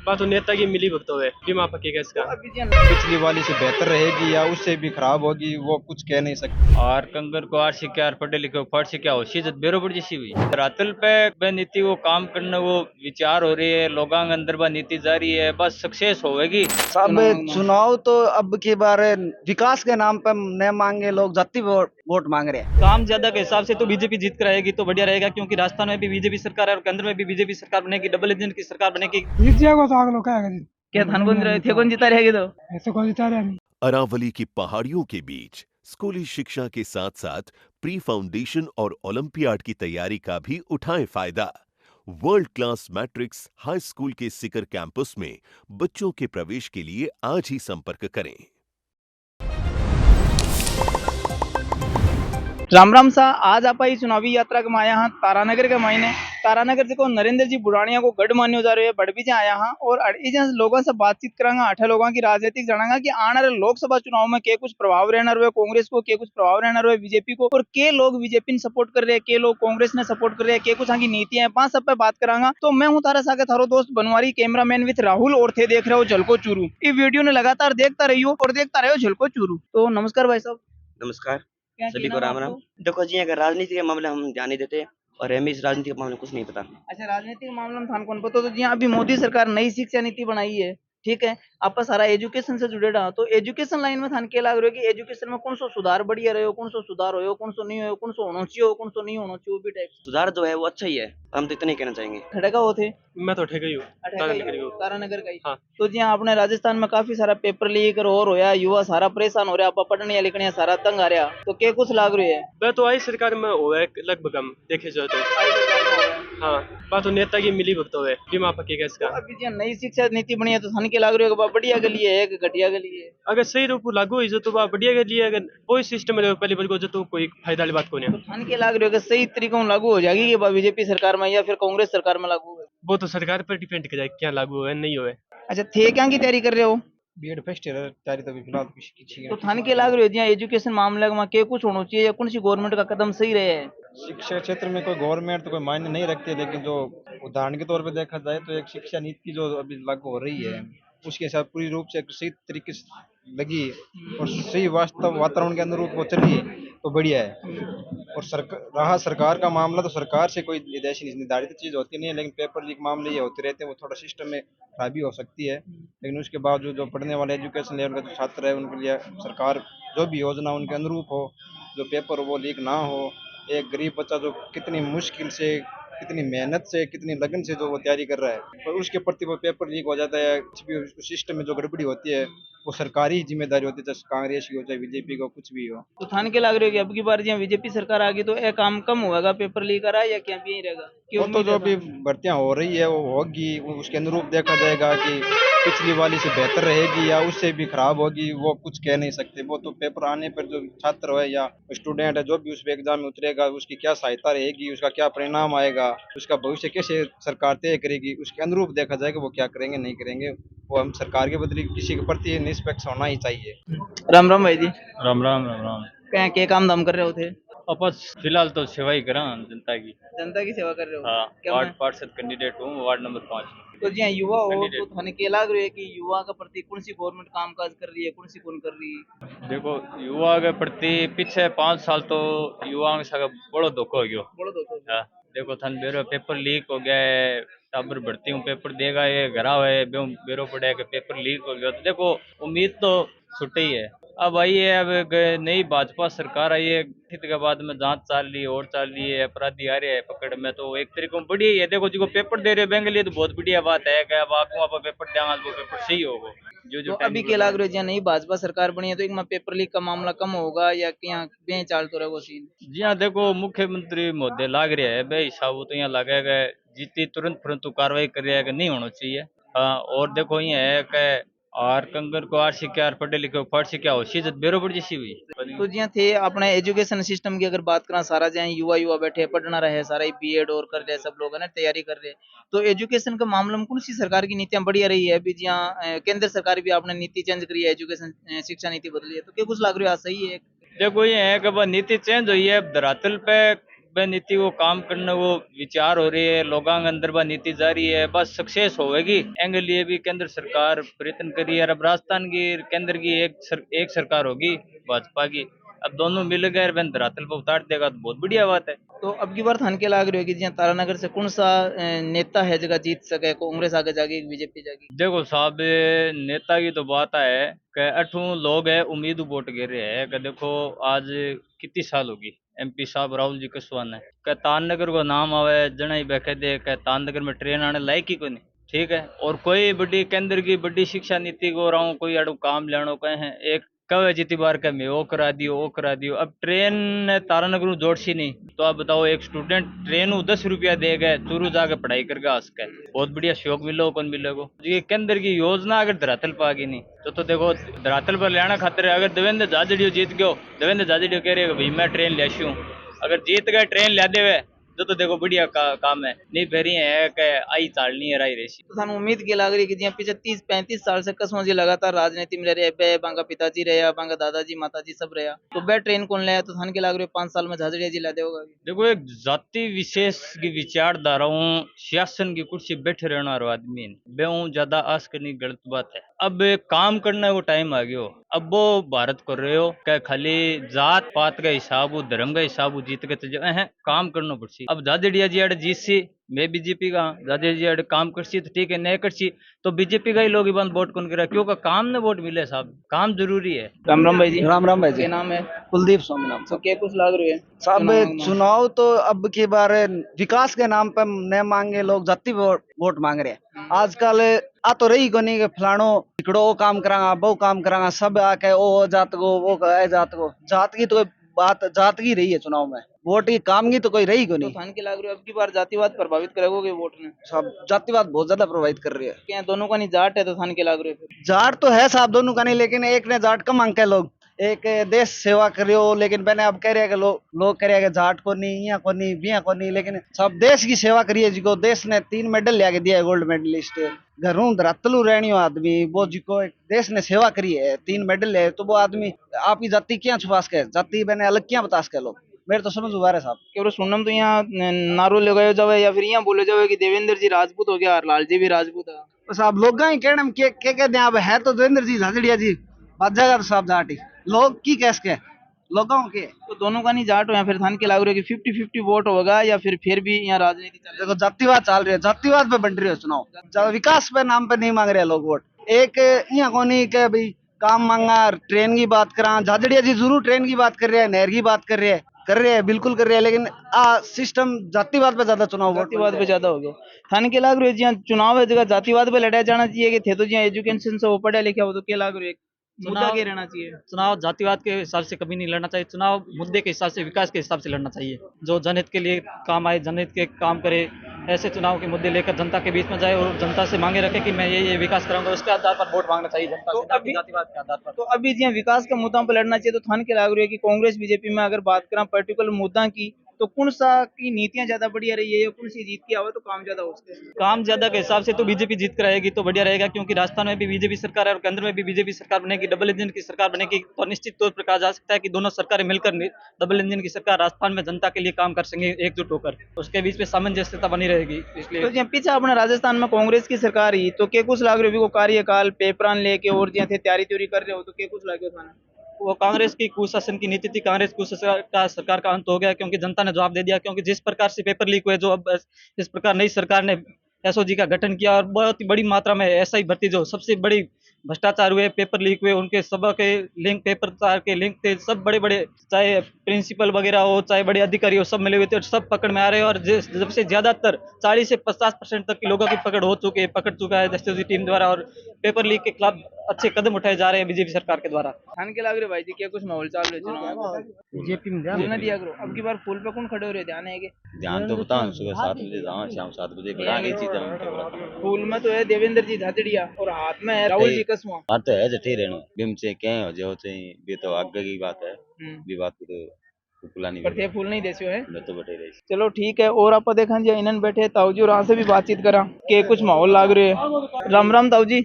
बात तो नेता की मिली भगतों है बीमा पक्की का इसका। पिछली वाली से बेहतर रहेगी या उससे भी खराब होगी वो कुछ कह नहीं सकते। और कंगर को आर शिक्षा और पढ़े लिखे फट शिक्षा हो सीजत बेरोबर जैसी हुई रातल पे बे नीति वो काम करने वो विचार हो रही है लोगों के अंदर बा नीति जारी है बस सक्सेस होगी। अब चुनाव तो अब की बार विकास के नाम पर न मांगे लोग जाति वोट मांग रहे हैं। काम ज्यादा के हिसाब से तो बीजेपी जीत कर आएगी तो बढ़िया रहेगा, क्योंकि राजस्थान में भी बीजेपी सरकार है और केंद्र में भी बीजेपी सरकार बनेगी, डबल इंजन की सरकार बनेगी। जीत जाएगा तो आगे लोग क्या करेंगे? क्या धान कौन जीता रहेगी तो ऐसे कोई जीता रहा नहीं। अरावली की पहाड़ियों के बीच स्कूली शिक्षा के साथ साथ प्री फाउंडेशन और ओलंपियाड की तैयारी का भी उठाएं फायदा। World class matrix high school के सिकर कैंपस में बच्चों के प्रवेश के लिए आज ही संपर्क करें। राम राम सा। आज आप आई चुनावी यात्रा के माया हाँ तारानगर के मायने तारानगर से को नरेंद्र जी बुढ़ानिया को गढ़ मान्य जा रहे हैं बड़ भी आया हाँ और लोगों से बातचीत करांगा 8 लोगों की राजनीतिक जानांगा कि आने वाले लोकसभा चुनाव में के कुछ प्रभाव रहना रहे कांग्रेस को, के कुछ प्रभाव रहना रहे बीजेपी को और के लोग बीजेपी ने सपोर्ट कर रहे हैं, के लोग कांग्रेस ने सपोर्ट कर रहे हैं, के कुछ आगे नीतियां पांच सब पे बात करांगा। तो मैं हूँ तारा सागे थारो दोस्त बनवारी, कैमरामैन विथ राहुल और थे देख रहे हो झलको चूरू। ये वीडियो ने लगातार देखता रहियो और देखता रहो झलको चूरू। तो नमस्कार भाई साहब। नमस्कार सभी को राम राम। देखो जी अगर राजनीति के मामले हम ध्यान नहीं देते और हमें इस राजनीति के मामले कुछ नहीं पता। अच्छा, राजनीतिक मामले में थान कौन पता। तो जी अभी मोदी सरकार नई शिक्षा नीति बनाई है, ठीक है, आप सारा एजुकेशन से जुड़े रहा। तो एजुकेशन लाइन में थान के लाग रहे हो कि एजुकेशन में कौन सो सुधार बढ़िया रहे हो, कौन सो सुधार हो, कौन सो नहीं हो, कौन सो होना चाहिए, कौन सो नहीं होना चाहिए, भी टाइप सुधार जो है वो अच्छा ही है, हम तो इतना ही कहना चाहेंगे। खड़ेगा वो थे मैं तो ठेका ही हूँ तारानगर का ही। हाँ। तो जी आपने राजस्थान में काफी सारा पेपर लीक और होया, युवा सारा परेशान हो रहा, आप पढ़ने लिखने सारा तंग आ रहा। तो क्या कुछ लाग रही है? वह तो आई सरकार में हो है लगभग हम देखे जाए तो। हाँ, बात तो नेता की मिली भगतों है बीमा पक्की का इसका। अभी जी नई शिक्षा नीति बनी है तो थान के लाग रही है बढ़िया गली है कि घटिया गली है? अगर सही रूप लागू हुई तो वह बढ़िया के लिए अगर कोई सिस्टम है पहली बार को जो तो कोई फायदा वाली बात को नहीं। थान के लाग रही है सही तरीकों में लागू हो जाएगी कि बीजेपी सरकार में या फिर कांग्रेस सरकार में लागू है? वो तो सरकार पर डिपेंड कर जाए क्या लागू है नहीं हुए। अच्छा, थे क्या की तैयारी कर रहे हो? बीएड फर्स्ट ईयर तैयारी तो फिलहाल किसी तो थान के लाग रही है एजुकेशन मामले में के कुछ होना चाहिए या कौन सी गवर्नमेंट का कदम सही रहे है? शिक्षा क्षेत्र में कोई गवर्नमेंट तो कोई मायने नहीं रखती है, लेकिन जो उदाहरण के तौर पे देखा जाए तो एक शिक्षा नीति जो अभी लागू हो रही है उसके साथ पूरी रूप से सही तरीके से लगी और सही वास्तव वातावरण के अनुरूप वो चली तो बढ़िया है। और रहा सरकार का मामला तो सरकार से कोई निर्धारित चीज होती नहीं है, लेकिन पेपर लीक मामले ये होते रहते हैं, वो थोड़ा सिस्टम में खराबी हो सकती है। लेकिन उसके बावजूद जो पढ़ने वाले एजुकेशन लेवल का जो छात्र है उनके लिए सरकार जो भी योजना उनके अनुरूप हो, जो पेपर वो लीक ना हो। एक गरीब बच्चा जो कितनी मुश्किल से कितनी मेहनत से कितनी लगन से जो वो तैयारी कर रहा है और उसके प्रति वो पेपर लीक हो जाता है, कुछ भी सिस्टम में जो गड़बड़ी होती है वो सरकारी जिम्मेदारी होती है, चाहे कांग्रेस की हो चाहे बीजेपी का कुछ भी हो। तो थान के लाग रही है कि अब की बार जहाँ बीजेपी सरकार आ गई तो एक काम कम होगा, पेपर लीक आ रहा है या क्या भी रहेगा? वो तो जो भी भर्तियां हो रही है वो होगी, उसके अनुरूप देखा जाएगा कि पिछली वाली से बेहतर रहेगी या उससे भी खराब होगी वो कुछ कह नहीं सकते। वो तो पेपर आने पर जो छात्र है या स्टूडेंट है जो भी उस एग्जाम में उतरेगा उसकी क्या सहायता रहेगी, उसका क्या परिणाम आएगा, उसका भविष्य कैसे सरकार तय करेगी, उसके अनुरूप देखा जाएगा वो क्या करेंगे नहीं करेंगे। वो हम सरकार के बदले किसी के प्रति निष्पक्ष होना ही चाहिए। राम राम भाई जी। राम राम राम राम। क्या के काम दाम कर रहे होते? अपस फिलहाल तो सेवा ही करा जनता की सेवा कर रहे हो? हाँ, क्या वार्ड पार्षद कैंडिडेट हूँ वार्ड नंबर 5। तो जी युवा हो तो थाने के लाग रही है कि युवा का प्रति कौन सी गवर्नमेंट काम काज कर रही है, कौन सी कौन कर रही है? देखो युवा के प्रति पिछले 5 साल तो युवाओं के साथ बड़ो धोखा हो गया। देखो थान बेरो पेपर लीक हो गया है, टाबर भर्ती हूँ पेपर देगा ये घरा है बेरो पड़े के पेपर लीक हो गया। तो देखो उम्मीद तो छुट्टी ही है। अब आई है, अब नई भाजपा सरकार आई है, के बाद में जांच चाल रही है, अपराधी आ रहे हैं पकड़ में, तो एक तरीके में बढ़िया ही है। देखो जो पेपर दे रहे बैंक लिए तो बहुत बढ़िया बात है कि अब आप पेपर देंगे वो पेपर सही होगा। जो तो अभी के लाग रहे हैं नई भाजपा सरकार बनी है तो एक पेपर लीक का मामला कम होगा या यहाँ बेचाल तो रहेगा सीन? जी हाँ, देखो मुख्यमंत्री महोदय लाग रहा है बे हिसाब तो यहाँ लगेगा जीती तुरंत कार्रवाई कर रहा है कि नहीं होना चाहिए। हाँ, और देखो ये है कि और कंगर को आर शिक्षा और पढ़े लिखे फट शिक्षा हो सीजत बेरोबर जैसी हुई। तो जी थे अपने एजुकेशन सिस्टम की अगर बात करें, सारा जहाँ युवा बैठे पढ़ना रहे, सारा बीएड और कर रहे सब लोग है ना, तैयारी कर रहे। तो एजुकेशन के मामले में कौन सी सरकार की नीतियां बढ़िया रही है? अभी जहाँ केंद्र सरकार भी आपने नीति चेंज करी है, एजुकेशन शिक्षा नीति बदली है, तो क्या कुछ लाग रही है सही है? देखो ये है कि नीति चेंज हुई है, धरातल पे वह नीति वो काम करने वो विचार हो रही है, लोगों के अंदर वह नीति जा रही है, बस सक्सेस होगी। एंगे लिए भी केंद्र सरकार प्रयत्न करी है। अब राजस्थान की केंद्र की एक सरकार होगी भाजपा की, अब दोनों मिल गए बहन धरातल पर उतार देगा तो बहुत बढ़िया बात है। तो अब की बार थान के लाग रही होगी जी तारानगर से कौन सा नेता है जगह जीत सके, कांग्रेस आगे जाके बीजेपी जाके? देखो साहब, नेता की तो बात है कि अठू लोग है उम्मीद वोट गिर रहे हैं कि देखो आज कितनी साल होगी एमपी साहब राहुल जी कसवान है कि ताननगर को नाम आवे जना ही बैठे दे कि ताननगर में ट्रेन आने लायक ही कोई नहीं, ठीक है। और कोई बड़ी केंद्र की बड़ी शिक्षा नीति को रहा हूँ कोई अड़ू काम लेनो कहे हैं एक कवे जीती बार का मैं वो करा दियो। अब ट्रेन तारानगर जोड़सी नहीं तो आप बताओ एक स्टूडेंट ट्रेन 10 रुपया देगा चूरू जाके पढ़ाई करके आ सके, बहुत बढ़िया सहयोग मिलो कौन मिलेगा। ये केंद्र की योजना अगर धरातल पर आ गई नहीं तो देखो धरातल पर लेना खातिर अगर देवेंद्र झाझड़ियो जीत गयो, देवेंद्र झाझड़ियो कह रहे भाई मैं ट्रेन ले आऊं, अगर जीत गए ट्रेन ला देवे तो देखो बढ़िया काम है, नहीं फिर है कि आई चालनी है राई रेसी। तो थानू उम्मीद की लग रही कि जी पिछले 30-35 साल से कसमा जी लगातार राजनीति में रहे, बे बांगा पिताजी रहे, बांगा दादाजी माताजी सब रहे, तो बे ट्रेन कौन ले तो थान के लग रही 5 साल में झाझड़िया जी ला देगा? देखो एक जाति विशेष की विचारधाराओं शासन की कुर्सी बैठे रहने वाला आदमी बे ज्यादा आस करनी गलत बात है। अब काम करने को टाइम आ गयो, अब वो भारत कर रहे हो क्या खाली जात पात का हिसाब धर्म का हिसाब जीत के तो है काम करना पड़सी। अब झाझड़िया जी अड़े जीत सी मैं बीजेपी का झाझड़िया जी अड़े काम करसी तो ठीक है, नहीं करसी तो बीजेपी का ही लोग बंद वोट कौन करा क्योंकि काम ने वोट मिले साहब, काम जरूरी है। राम राम भाई जी। राम राम भाई जी। क्या नाम है? कुलदीप स्वामी नाम तो क्या कुछ लग रही है साहब? चुनाव तो अब की बार विकास के नाम पे न मांगे लोग जाति वोट मांग रहे हैं आजकल। आ तो रही को नहीं कि फलानो इकड़ो वो काम करांगा वो काम करांगा, सब आके ओ जात को वो जात को, जात की तो बात जात की रही है चुनाव में, वोट की काम की तो कोई रही को तो नहीं। थान के लग रही है अब की बार जातिवाद प्रभावित करेगा वोट ने? सब जातिवाद बहुत ज्यादा प्रभावित कर रही है। क्या दोनों का नहीं जाट है तो थान के लग रही है? जाट तो है साहब दोनों का नहीं, लेकिन एक ने जाट कम मांग के लोग एक देश सेवा करियो, लेकिन मैंने अब कह रहे कि लोग कह रहे कि जाट को नहीं यहाँ को नहीं बिया को नहीं, लेकिन सब देश की सेवा करिए जिको देश ने 3 मेडल लिया के दिया है, गोल्ड मेडलिस्ट घरों धरातलू रहनी हो आदमी वो जिको देश ने सेवा करी है 3 मेडल है, तो वो आदमी आप ही जाति क्या छुपास के जाति मैंने अलग क्या बतास के लोग, मेरे तो समझ उबारे साहब। केवल सुनम तो यहाँ नारो लगाया जावे या फिर यहाँ बोले जावे कि देवेंद्र जी राजपूत हो गया और लाल जी भी राजपूत है, तो साहब लोग ही कहने में क्या कहते हैं, अब है तो देवेंद्र जी झाझड़िया जी बात जाएगा तो साहब जाट ही लोग की कैस के लोगों के। तो दोनों का नहीं जाट हो या फिर थान के लागू है कि 50-50 वोट होगा या फिर भी यहाँ राजनीति चल देखो जातिवाद चल रही है, जातिवाद पे बन रही है चुनाव, विकास पे नाम पे नहीं मांग रहे लोग वोट। एक यहाँ को नहीं के भाई काम मांगा, ट्रेन की बात करा, झाझड़िया जी जरूर ट्रेन की बात कर रहे हैं, नहर की बात कर रहे हैं बिल्कुल कर रहे हैं, लेकिन सिस्टम जातिवाद पे ज्यादा चुनाव जातिवाद पे ज्यादा हो गया। थान के लाग रही है जी चुनाव है जगह जातिवाद पे लड़ाया जाना चाहिए कि थे तो जी एजुकेशन से वो पढ़ा लिखा हो तो क्या लाग रही है मुद्दा क्या रहना चाहिए? चुनाव जातिवाद के हिसाब से कभी नहीं लड़ना चाहिए, चुनाव मुद्दे के हिसाब से विकास के हिसाब से लड़ना चाहिए, जो जनहित के लिए काम आए जनहित के काम करे, ऐसे चुनाव के मुद्दे लेकर जनता के बीच में जाए और जनता से मांगे रखे कि मैं ये विकास कराऊंगा, उसके आधार पर वोट मांगना चाहिए जनता से, अभी जातिवाद के आधार पर। तो अभी जी विकास के मुद्दों पर लड़ना चाहिए, तो थान के लाग रही है कि कांग्रेस बीजेपी में अगर बात करें पर्टिकुलर मुद्दा की तो कौन सा की नीतियां ज्यादा बढ़िया रही है या कौन सी जीत की आवे तो काम ज्यादा हो सकते हैं? काम ज्यादा के हिसाब से तो बीजेपी जीत कर आएगी तो बढ़िया रहेगा, क्योंकि राजस्थान में भी बीजेपी सरकार है और केंद्र में भी बीजेपी सरकार बनेगी, डबल इंजन की सरकार बनेगी, तो निश्चित तौर पर कहा जा सकता है कि दोनों सरकारें मिलकर डबल इंजन की सरकार राजस्थान में जनता के लिए काम कर सकेंगे एकजुट होकर, उसके बीच में सामंजस्यता बनी रहेगी। इसलिए तो पीछे अपने राजस्थान में कांग्रेस की सरकार ही तो क्या कुछ लाग रही है कार्यकाल पेपरान लेके और जी थे तैयारी त्योरी कर रहे हो तो क्या कुछ लागे थाना? वो कांग्रेस की कुशासन की नीति थी, कांग्रेस कुशासन सरकार का अंत हो गया क्योंकि जनता ने जवाब दे दिया, क्योंकि जिस प्रकार से पेपर लीक हुए, जो अब इस प्रकार नई सरकार ने एसओजी का गठन किया और बहुत ही बड़ी मात्रा में एसआई भर्ती, जो सबसे बड़ी भ्रष्टाचार हुए, पेपर लीक हुए, उनके सब के लिंक पेपर के लिंक थे, सब बड़े बड़े चाहे प्रिंसिपल वगैरह हो चाहे बड़े अधिकारी हो, सब मिले हुए थे और सब पकड़ में आ रहे हैं, और जब से ज्यादातर 40 से 50% तक के लोगों की पकड़ चुका है एसओजी टीम द्वारा, और पेपर लीक के खिलाफ अच्छे कदम उठाए जा रहे हैं बीजेपी सरकार के द्वारा। थान के लाग रहे भाई जी क्या कुछ माहौल चल रहा है बीजेपी में ध्यान दिया करो, अब की बार फूल पे कौन खड़े हो रहे ध्यान है कि ध्यान तो बताओ सुबह 7 बजे जाओ शाम 7 बजे बढ़ाएंगे चीजें। फूल में तो है देवेंद्र जी झाझड़िया और हाथ में है राहुल जी कसवा। बात तो है जठी रहनो बिम से कहे हो जो चाहिए भी तो आगे की बात है भी बात तो पुलानी पर थे फूल नहीं देसियो है मैं तो बटे रही चलो ठीक है। और आप देखा जी इन्हन बैठे ताऊ जी और यहाँ से भी बातचीत करा के कुछ माहौल लाग रहे है। राम राम ताऊ जी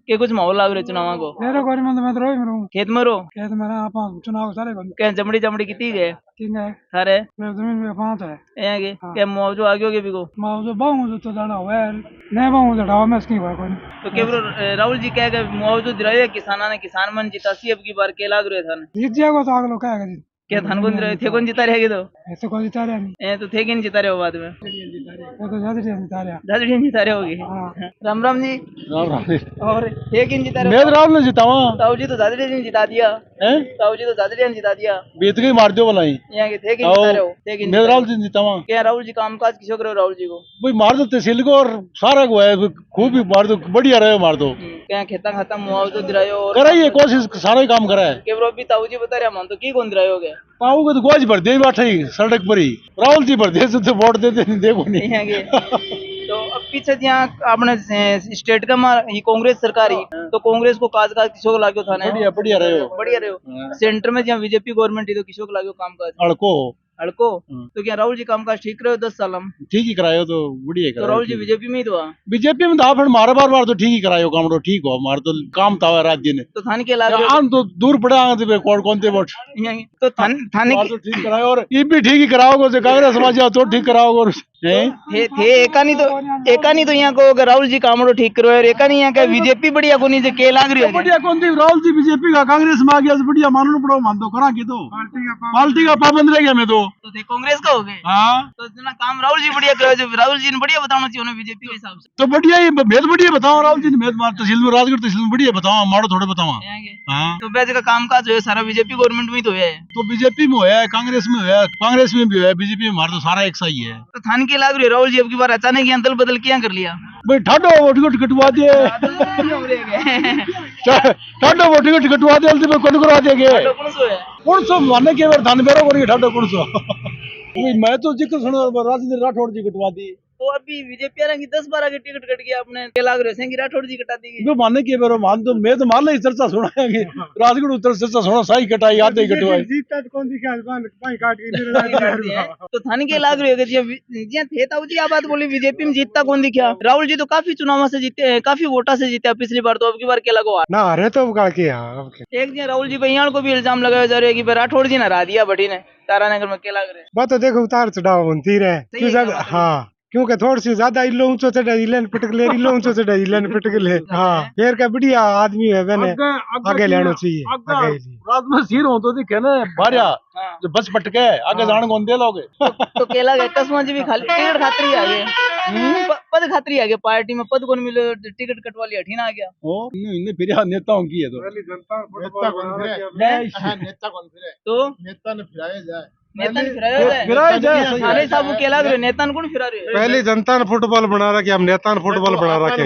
के कुछ माहौल लाग रहे चुनाव को मेरे को नहीं मैं तो रोई मरूं खेत में रो खेत में आप चुनाव सारे बंद क्या जमड़ी जमड़ी कितनी गए किंग है सारे मेरे जमीन में 5 है यहाँ के क्या मुआवजो आगे होगे भी को मां बहु तो जाना हुआ है नहीं बहु तो डावा में इसकी हुआ कोई तो केवल राहुल जी कह गए मुआवजो दिलाए किसाना ने किसान मन जीता सी अब की बार के लाग रहे था जीत जाएगा तो आगे लोग कहेगा जी क्या धान कौन रहे थे कौन जीता रहेगी तो ऐसे कोई जिता रहा नहीं ए तो थे कि नहीं जीता रहे हो बाद में वो तो ज्यादा जिता रहा दादी जीता रहे होगी राम राम जी राम राम और थे कि नहीं जीता रहे मैं राम ने जितावा ताऊ जी तो दादी ने जिता दिया हैं ताऊ जी तो दादी ने जिता दिया बीत गई मार दो भलाई यहाँ के थे कि नहीं जीता रहे हो थे कि नहीं मैं जीता राम रहे हो? जी जितावा क्या राहुल जी कामकाज किसको करो राहुल जी को भाई मार दो तहसील को और सारा को है खूब ही मार दो बढ़िया रहे मार दो क्या खेता खाता मुआवजो दिलायो और कराइए कोशिश सारा ही काम करा है केवल अभी ताऊ जी बता रहे मन तो की कौन दिलायो गया पाओ को तो गोज भर दे बैठे ही सड़क पर ही राहुल जी भर दे तो वोट देते नहीं देखो नहीं यहाँ के तो अब पीछे जहाँ आपने स्टेट का ये कांग्रेस सरकार ही तो कांग्रेस को काज किसको लागो था बढ़िया बढ़िया रहे हो बढ़िया रहे हो सेंटर में जहाँ बीजेपी गवर्नमेंट ही तो किसको लागो काम काज अड़को हड़को तो क्या राहुल जी कामकाज ठीक रहे हो 10 साल हम ठीक ही करायो तो बढ़िया तो राहुल जी बीजेपी में ही तो बीजेपी में तो फिर मारे बार तो ठीक ही करायो काम तो ठीक हो हमारे तो काम था राज्य ने तो थाने के लागे आन तो दूर पड़ा कौन थे वोट तो थाने तो ठीक करायो और ये भी ठीक ही कराओगे तो कांग्रेस समाज तो ठीक कराओगे थे एका नहीं तो यहाँ को राहुल जी कामड़ो ठीक करो और एका नहीं यहाँ का बीजेपी बढ़िया को नहीं के लाग रही है बढ़िया कौन थी राहुल जी बीजेपी का कांग्रेस में आ गया बढ़िया मानो पड़ो मान दो करा के तो पार्टी का पाबंद रह गया मैं तो थे कांग्रेस का हो गए हाँ तो इतना काम राहुल जी बढ़िया करो जो राहुल जी ने बढ़िया बताना चाहिए उन्हें बीजेपी के हिसाब से तो बढ़िया ही मैं बढ़िया बताओ राहुल जी ने मैं तहसील में राजगढ़ तहसील में बढ़िया बताओ मारो थोड़े बताओ हाँ तो वैसे का काम काज जो है सारा बीजेपी गवर्नमेंट में ही तो है तो बीजेपी में होया है कांग्रेस में होया है कांग्रेस में भी होया है बीजेपी में हमारा तो सारा एक सा ही है तो थान के लाग रही है राहुल जी अब की बार अचानक यहाँ दल बदल क्या कर लिया भाई ठाडो वोट कटवा दिए ठाडो वोट कटवा दिए हल्दी में कौन करवा देंगे कौन सो माने के बार धान बेरो करेंगे ठाडो कौन सो मैं तो जिक्र सुनो राजनीति राठौड़ जी कटवा दी तो अभी बीजेपी की 10-12 की टिकट कट गया अपने के लाग रहे हैं राठौड़ जी कटा दी जो माने के बेरो मान तो मैं तो मान ली चर्चा सुनाएंगे राजगढ़ उत्तर चर्चा सुना सही कटाई आधे कटवाई जीतता तो कौन सी ख्याल पाई काट के तो थाने के लाग रहे जी थे ताऊ जी आप बात बोली बीजेपी में जीतता कौन दिखा राहुल जी तो काफी चुनाव से जीते हैं काफी वोटा से जीते पिछली बार तो अब की बार क्या लगो ना अरे तो के एक दिन राहुल जी भैया को भी इल्जाम लगाया जा रहा है कि राठौड़ जी ने हरा दिया भट्टी ने तारानगर में क्या लग रहे बात तो देखो उतार चढ़ाव बनती रहे हाँ क्योंकि थोड़ी सी ज्यादा इलो ऊंचो चढ़ा इलन पटक ले इलो ऊंचो चढ़ा इलन पटक ले हाँ फिर का बढ़िया आदमी है मैंने आगे लेना चाहिए रात में सिर हो तो दिखे ना भारिया जो बस पटके आगे जाने कौन दे लोगे तो केला गए कसमा जी भी खाली टिकट खातरी आ गए पद खातरी आ गया पार्टी में पद कौन मिले टिकट कटवा लिया ठीक ना आ गया और इन्हें फिर नेताओं की है तो नेता ने फिराया जाए नेता ने फिराया जाए थाने साहब केला नेता ने कौन फिरा रहे पहले जनता ने फुटबॉल बना रहा कि हम नेता ने फुटबॉल बना रखे